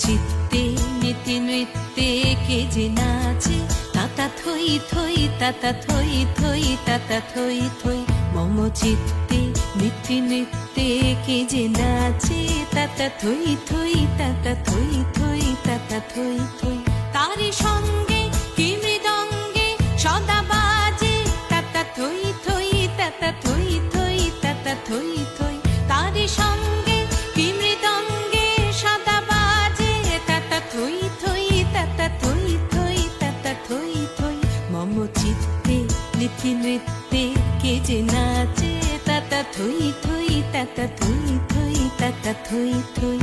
চিত্তে নীতি নৃত্যে কে যে নাচে, তাতা থই থই তাতা থই থই তাতা থই থই। মম চিত্তে নীতি নৃত্যে কে যে নাচে, তাতা থই থই তাতা থই থই তাতা থই থই। তারি সঙ্গে কি মৃদঙ্গে সদা বাজে, তাতা থই থই তাতা থই থই তাতা থই থই। তারি সঙ্গে কি মৃদঙ্গে সদা বাজে, তাতা থই থই তাতা থই থই তাতা থই থই। মম চিত্তে নীতি নৃত্যে কে যে নাচে, তাতা থই থই তাতা থই থই তাতা থই থই।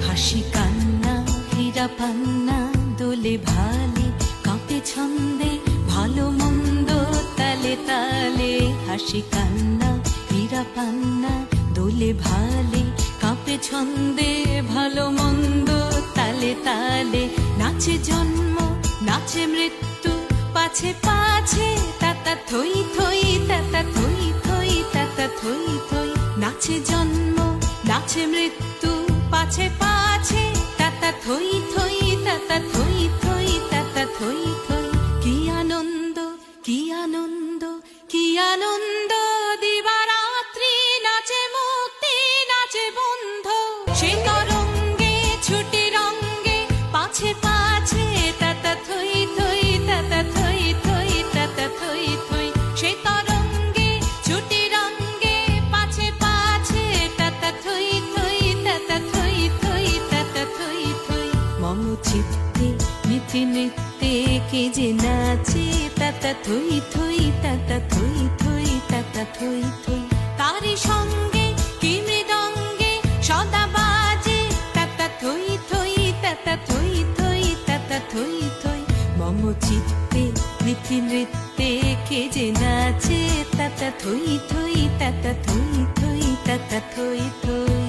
হাসি কান্না হীরা পান্না দোলে ভালে, কাঁপে ছন্দে ভালো মন্দ তালে তালে। হাসি কান্না হীরা পান্না দোলে ভালে, কাঁপে ছন্দে ভালো মন্দ তালে তালে। নাচে জন্ম নাচে মৃত্যু পাছে পাছে, তাতা থই থই তাতা থই থই তাতা থই থই। নাচে জন্ম নাচে মৃত্যু পাছে পাছে, তাতা থই থই তাতা থই থই তাতা থই থই। কি আনন্দ কি আনন্দ কি আনন্দ, দিবারাত্রি নাচে মুক্তি নাচে বন্ধ। সে তরঙ্গে ছুটি রঙ্গে পাছে পাছে, তাতা থই থই তাতা থই থই তাতা থই থই। সে তরঙ্গে ছুটি রঙ্গে পাছে পাছে, তাতা থই থই তাতা থই থই তাতা থই থই। মম চিত্তে নীতি নৃত্যে কে যে নাচে, তাতা থই থই তাতা থই থই তাতা থই থই। তারি সঙ্গে কি মৃদঙ্গে সদা বাজে, তাতা থই থই তাতা থই থই তাতা থই থই। মম চিত্তে নীতি নৃত্যে কে যে নাচে, তাতা থই থই তাতা থই থই তাতা থই থই।